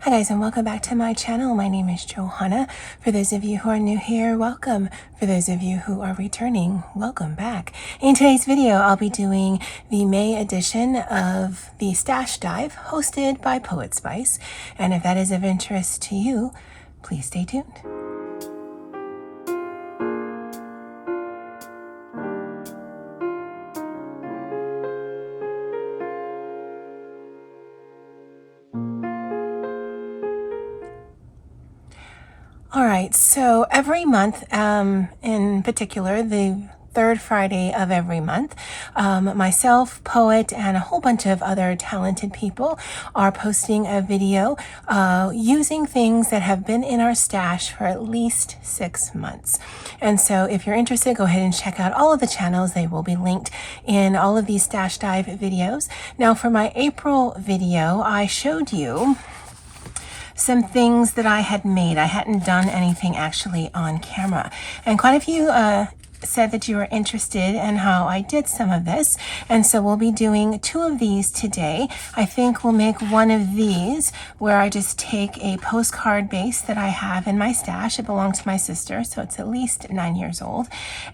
Hi guys, and welcome back to my channel. My name is Johanna. For those of you who are new here, welcome. For those of you who are returning, welcome back. In today's video, I'll be doing the May edition of the Stash Dive hosted by Poet Spice. And if that is of interest to you, please stay tuned. All right, so every month, in particular, the third Friday of every month, myself, Poet, and a whole bunch of other talented people are posting a video using things that have been in our stash for at least 6 months. And so if you're interested, go ahead and check out all of the channels. They will be linked in all of these Stash Dive videos. Now for my April video, I showed you some things that I had made. I hadn't done anything actually on camera. And quite a few said that you were interested in how I did some of this. And so we'll be doing 2 of these today. I think we'll make one of these where I just take a postcard base that I have in my stash. It belonged to my sister, so it's at least 9 years old.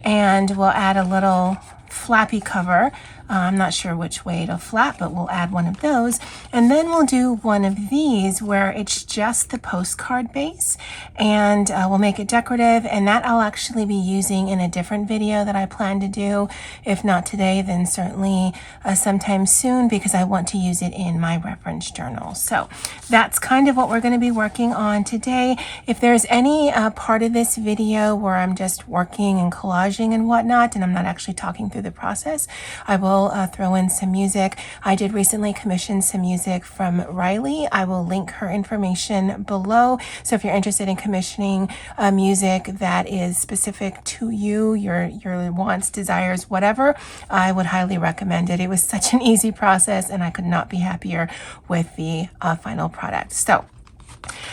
And we'll add a little flappy cover. I'm not sure which way it'll flap, but we'll add one of those. And then we'll do one of these where it's just the postcard base, and we'll make it decorative, and that I'll actually be using in a different video that I plan to do. If not today, then certainly sometime soon, because I want to use it in my reference journal. So that's kind of what we're going to be working on today. If there's any part of this video where I'm just working and collaging and whatnot, and I'm not actually talking through the process, I will throw in some music. I did recently commission some music from Riley. I will link her information below. So if you're interested in commissioning music that is specific to you, your wants, desires, whatever, I would highly recommend it. It was such an easy process, and I could not be happier with the final product. So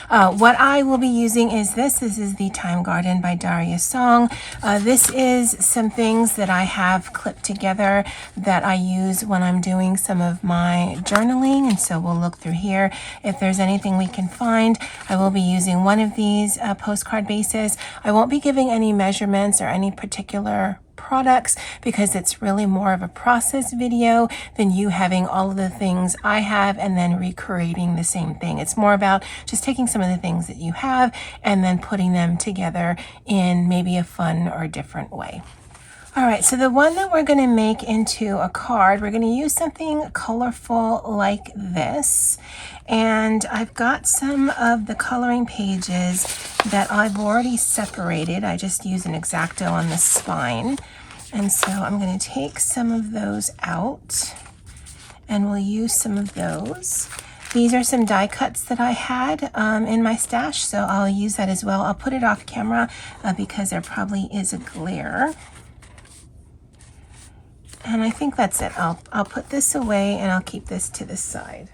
what I will be using is this. This is the Time Garden by Daria Song. This is some things that I have clipped together that I use when I'm doing some of my journaling. And so we'll look through here. If there's anything we can find, I will be using one of these postcard bases. I won't be giving any measurements or any particular products, because it's really more of a process video than you having all of the things I have and then recreating the same thing. It's more about just taking some of the things that you have and then putting them together in maybe a fun or different way. All right, so the one that we're going to make into a card, we're going to use something colorful like this. And I've got some of the coloring pages that I've already separated. I just use an X-Acto on the spine. And so I'm going to take some of those out, and we'll use some of those. These are some die cuts that I had in my stash, so I'll use that as well. I'll put it off camera because there probably is a glare. And I think that's it. I'll put this away, and I'll keep this to the side.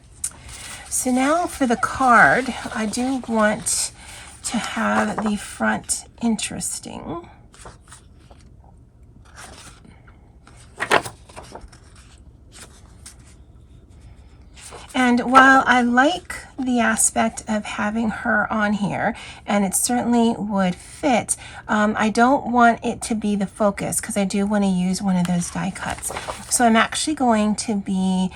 So now for the card, I do want to have the front interesting. And while I like the aspect of having her on here, and it certainly would fit, I don't want it to be the focus, because I do want to use one of those die cuts. So I'm actually going to be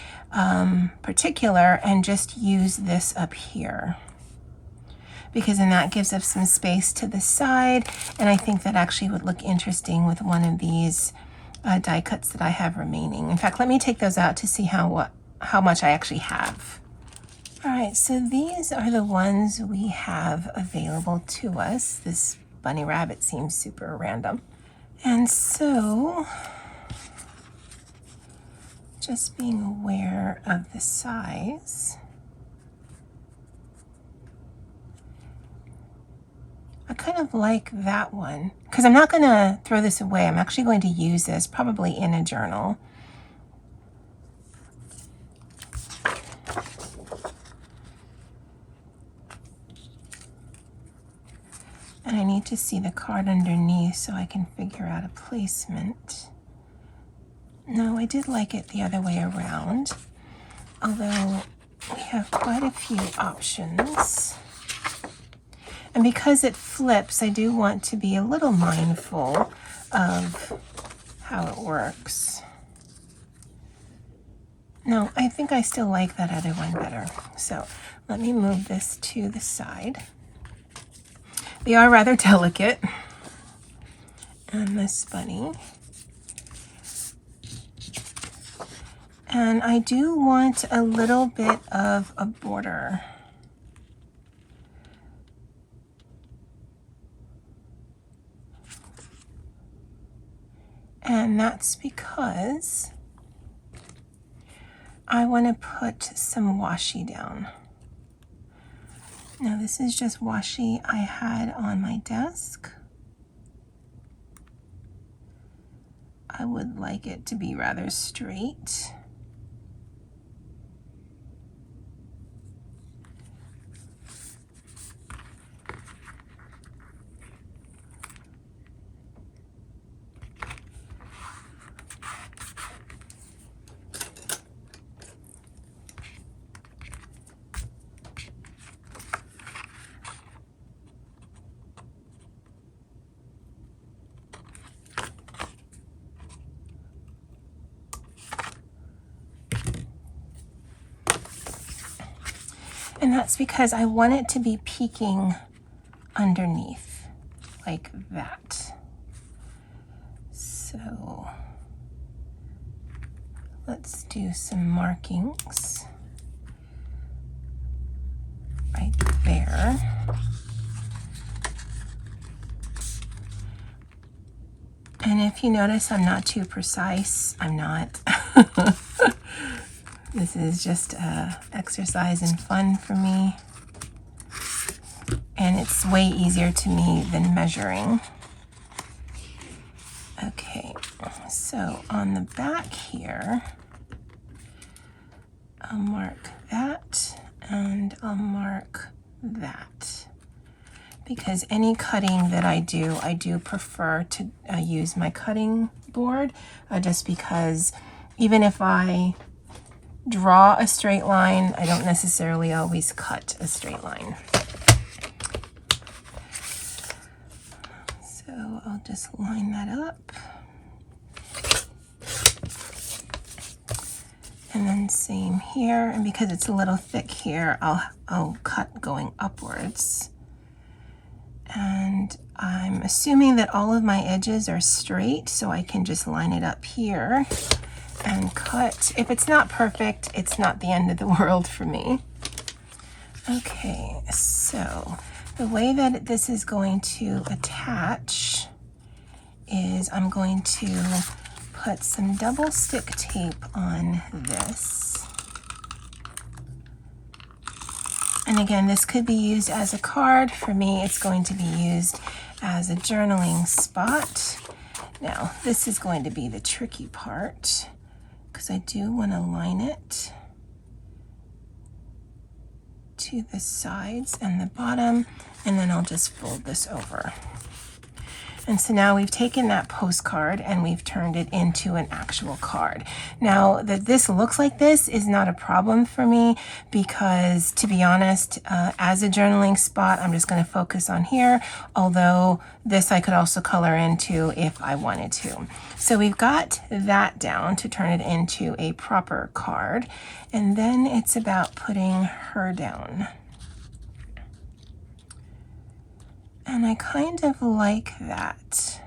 particular and just use this up here, because then that gives us some space to the side, and I think that actually would look interesting with one of these die cuts that I have remaining. In fact, let me take those out to see how much I actually have. All right, so these are the ones we have available to us. This bunny rabbit seems super random. And so, just being aware of the size, I kind of like that one, because I'm not going to throw this away. I'm actually going to use this probably in a journal. And I need to see the card underneath so I can figure out a placement. No, I did like it the other way around. Although we have quite a few options. And because it flips, I do want to be a little mindful of how it works. No, I think I still like that other one better. So let me move this to the side. They are rather delicate. And this bunny. And I do want a little bit of a border. And that's because I want to put some washi down. Now this is just washi I had on my desk. I would like it to be rather straight. And that's because I want it to be peeking underneath, like that. So let's do some markings right there. And if you notice I'm not too precise, I'm not. This is just exercise and fun for me. And it's way easier to me than measuring. Okay, so on the back here, I'll mark that and I'll mark that. Because any cutting that I do prefer to use my cutting board, just because even if I draw a straight line, I don't necessarily always cut a straight line. So I'll just line that up. And then same here, and because it's a little thick here, I'll cut going upwards. And I'm assuming that all of my edges are straight, so I can just line it up here and cut. If it's not perfect, it's not the end of the world for me. Okay, so the way that this is going to attach is I'm going to put some double stick tape on this. And again, this could be used as a card. For me, it's going to be used as a journaling spot. Now, this is going to be the tricky part because I do want to line it to the sides and the bottom, and then I'll just fold this over. And so now we've taken that postcard and we've turned it into an actual card. Now that this looks like this is not a problem for me because, to be honest, as a journaling spot, I'm just going to focus on here, although this I could also color into if I wanted to. So we've got that down to turn it into a proper card. And then it's about putting her down. And I kind of like that.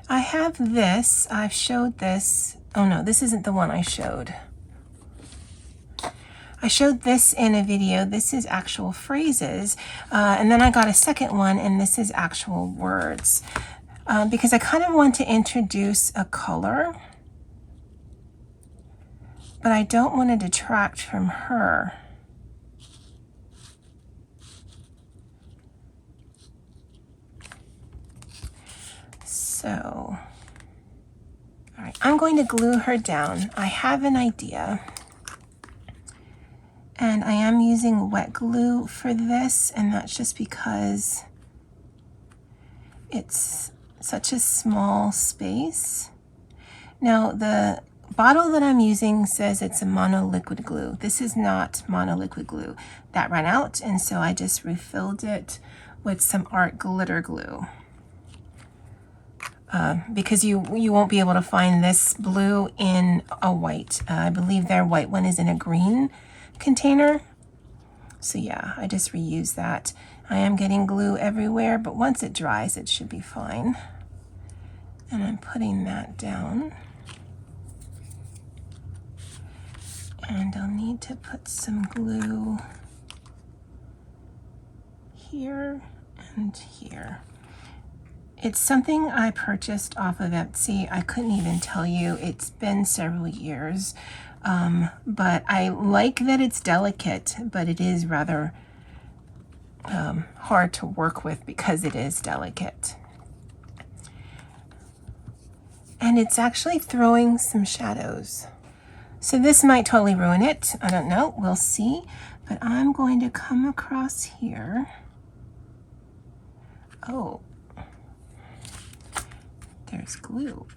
I have this, I've showed this. Oh no, this isn't the one I showed. I showed this in a video. This is actual phrases. And then I got a second one, and this is actual words. Because I kind of want to introduce a color, but I don't want to detract from her. So, all right, I'm going to glue her down. I have an idea. And I am using wet glue for this, and that's just because it's such a small space. Now, the bottle that I'm using says it's a monoliquid glue. This is not monoliquid glue. That ran out, and so I just refilled it with some art glitter glue. Because you won't be able to find this blue in a white. I believe their white one is in a green container. So yeah, I just reuse that. I am getting glue everywhere, but once it dries, it should be fine. And I'm putting that down. And I'll need to put some glue here and here. It's something I purchased off of Etsy. I couldn't even tell you. It's been several years. But I like that it's delicate, but it is rather hard to work with because it is delicate. And it's actually throwing some shadows. So this might totally ruin it. I don't know, we'll see. But I'm going to come across here. Oh, there's glue.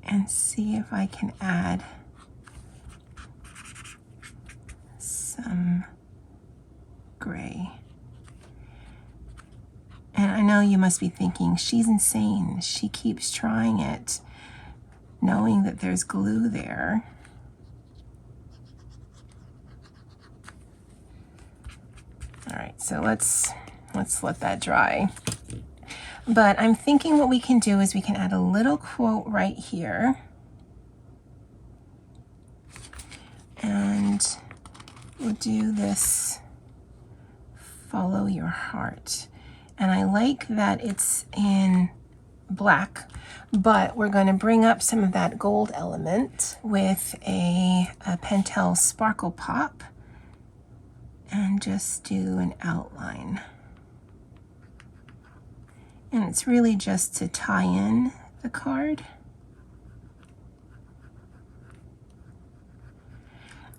And see if I can add some gray. And I know you must be thinking, she's insane. She keeps trying it, knowing that there's glue there. All right, so let's let that dry. But I'm thinking what we can do is we can add a little quote right here. And we'll do this, follow your heart. And I like that it's in black, but we're going to bring up some of that gold element with a Pentel Sparkle Pop and just do an outline. And it's really just to tie in the card.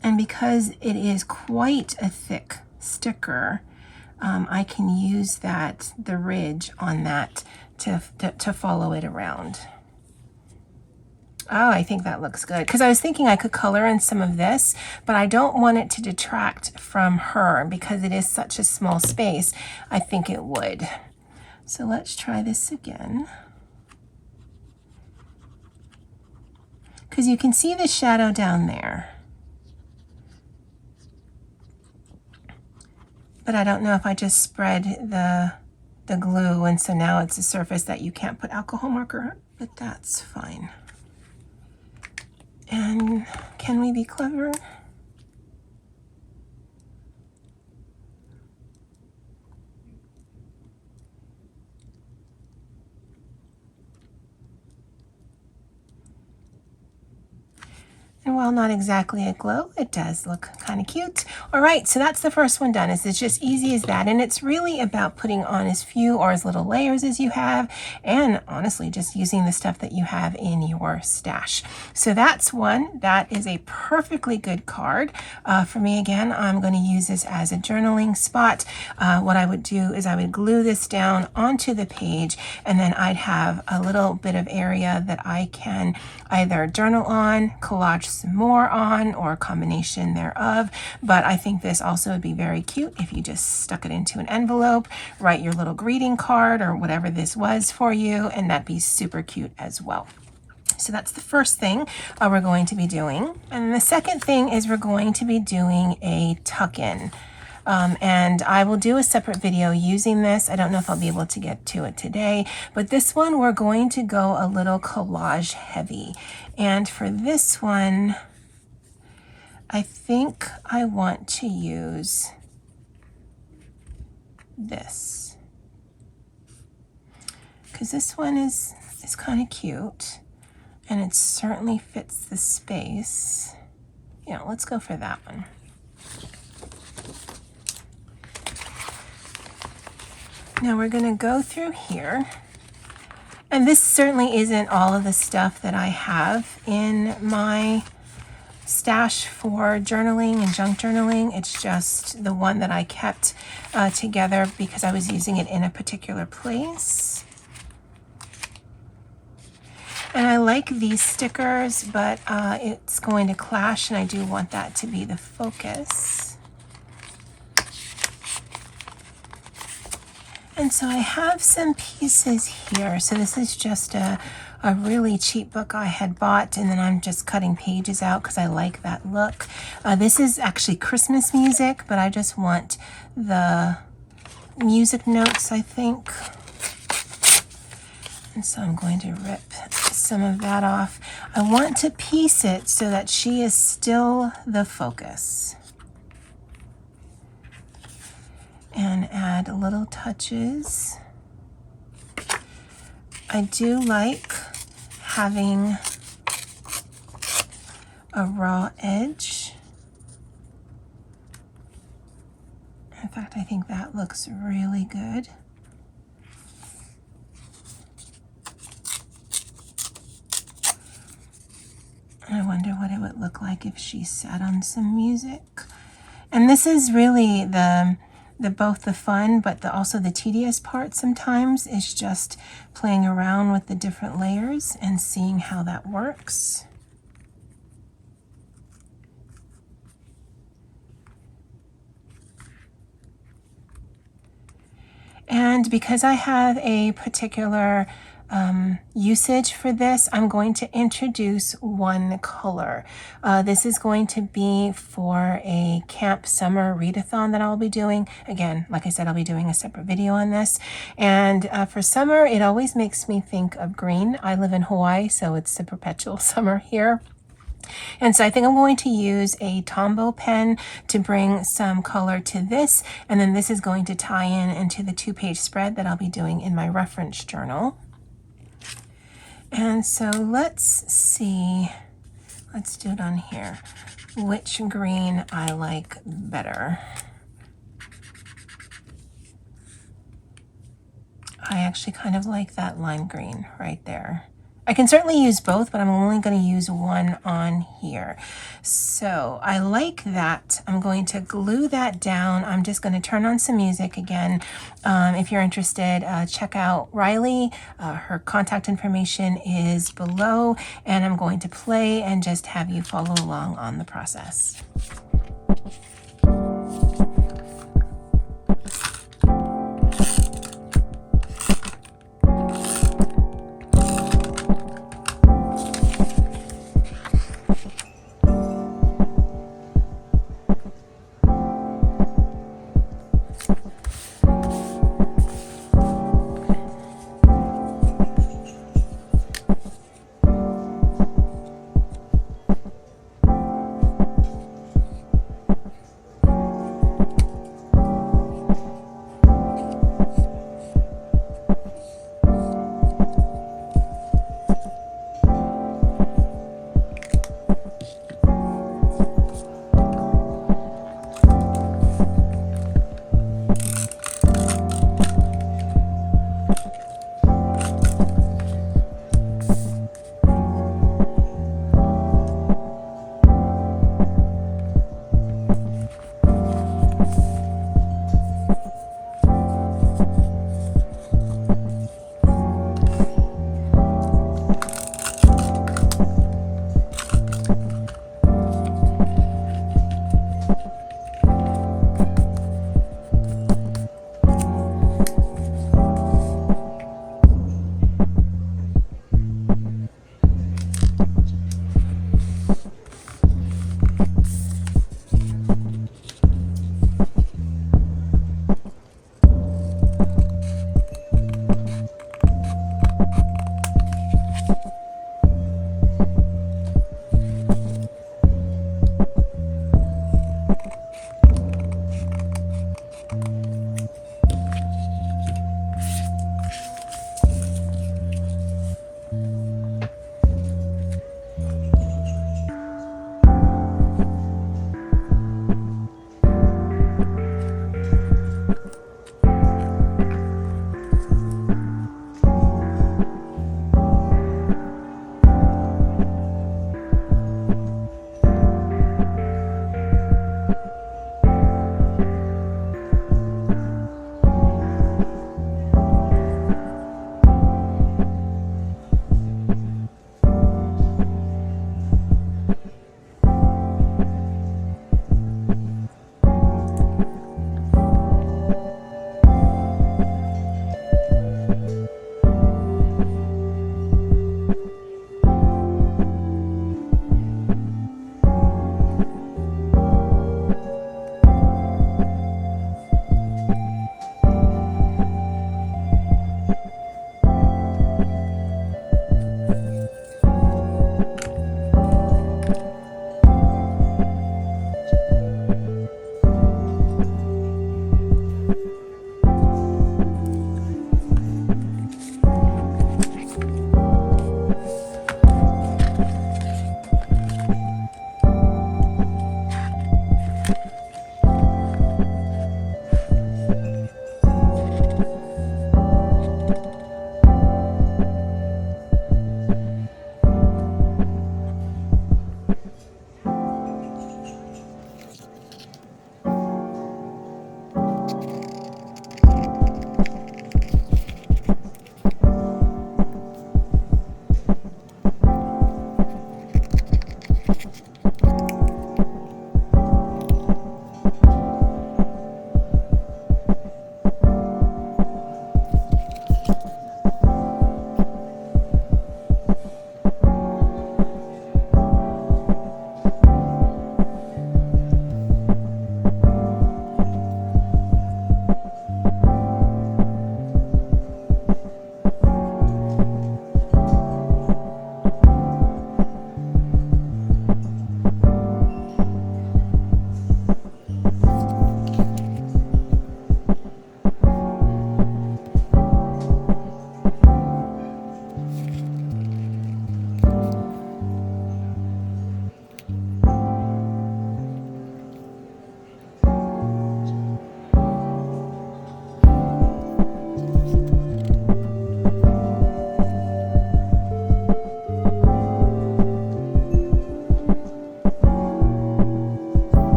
And because it is quite a thick sticker, I can use the ridge on that to follow it around. Oh, I think that looks good. Because I was thinking I could color in some of this, but I don't want it to detract from her because it is such a small space. I think it would. So let's try this again. Because you can see the shadow down there. But I don't know if I just spread the glue and so now it's a surface that you can't put alcohol marker on, but that's fine. And can we be clever? And while not exactly a glow, it does look kind of cute. All right, so that's the first one done. It's just easy as that. And it's really about putting on as few or as little layers as you have. And honestly, just using the stuff that you have in your stash. So that's one. That is a perfectly good card. For me, again, I'm going to use this as a journaling spot. What I would do is I would glue this down onto the page, and then I'd have a little bit of area that I can either journal on, collage some more on, or a combination thereof. But I think this also would be very cute if you just stuck it into an envelope, write your little greeting card or whatever this was for you, and that'd be super cute as well. So that's the first thing we're going to be doing. And the second thing is we're going to be doing a tuck-in. And I will do a separate video using this. I don't know if I'll be able to get to it today, but this one we're going to go a little collage heavy. And for this one, I think I want to use this. Because this one is kind of cute and it certainly fits the space. Yeah, let's go for that one. Now we're going to go through here, and this certainly isn't all of the stuff that I have in my stash for journaling and junk journaling. It's just the one that I kept together because I was using it in a particular place. And I like these stickers, but it's going to clash, and I do want that to be the focus. And so I have some pieces here. So this is just a really cheap book I had bought, and then I'm just cutting pages out because I like that look. This is actually Christmas music, but I just want the music notes, I think. And so I'm going to rip some of that off. I want to piece it so that she is still the focus. And add little touches. I do like having a raw edge. In fact, I think that looks really good. I wonder what it would look like if she sat on some music. And this is really both the fun, but also the tedious part sometimes is just playing around with the different layers and seeing how that works. And because I have a particular usage for this, I'm going to introduce one color. This is going to be for a camp summer readathon that I'll be doing. Again, like I said, I'll be doing a separate video on this. And for summer, it always makes me think of green. I live in Hawaii, so it's the perpetual summer here. And so I think I'm going to use a Tombow pen to bring some color to this. And then this is going to tie in into the 2-page spread that I'll be doing in my reference journal. And so let's see, let's do it on here, which green I like better. I actually kind of like that lime green right there. I can certainly use both, but I'm only going to use one on here. So I like that. I'm going to glue that down. I'm just going to turn on some music again. If you're interested, check out Riley. Her contact information is below, and I'm going to play and just have you follow along on the process.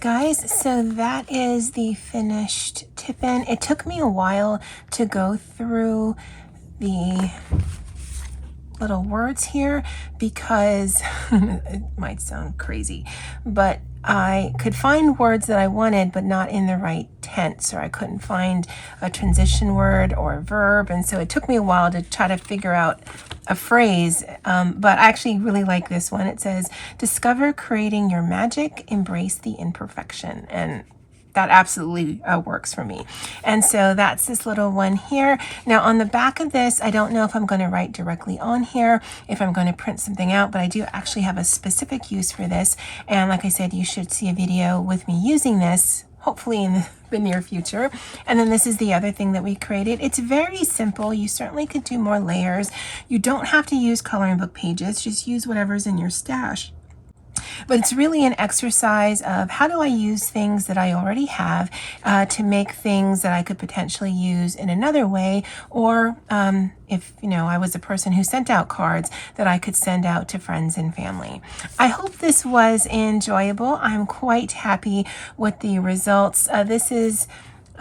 right, guys, so that is the finished tip-in. It took me a while to go through the little words here because it might sound crazy, but I could find words that I wanted, but not in the right tense, or I couldn't find a transition word or a verb. And so it took me a while to try to figure out a phrase, but I actually really like this one. It says, discover creating your magic, embrace the imperfection. And that absolutely works for me. And so that's this little one here. Now on the back of this, I don't know if I'm going to write directly on here, if I'm going to print something out, but I do actually have a specific use for this. And like I said, you should see a video with me using this, hopefully in the near future. And then this is the other thing that we created. It's very simple. You certainly could do more layers. You don't have to use coloring book pages. Just use whatever's in your stash. But it's really an exercise of how do I use things that I already have to make things that I could potentially use in another way, or if I was a person who sent out cards, that I could send out to friends and family. I hope this was enjoyable. I'm quite happy with the results. This is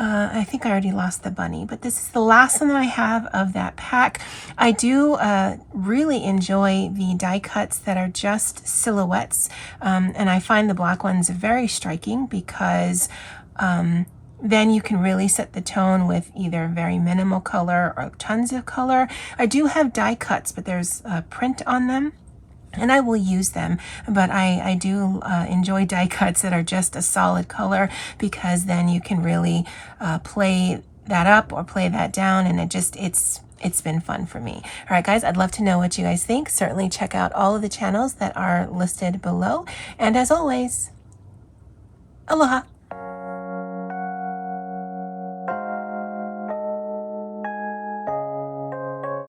I think I already lost the bunny, but this is the last one that I have of that pack. I do really enjoy the die cuts that are just silhouettes, and I find the black ones very striking because then you can really set the tone with either very minimal color or tons of color. I do have die cuts, but there's print on them, and I will use them, but I do enjoy die cuts that are just a solid color, because then you can really play that up or play that down, and it's been fun for me. All right, guys, I'd love to know what you guys think. Certainly check out all of the channels that are listed below, and as always, aloha.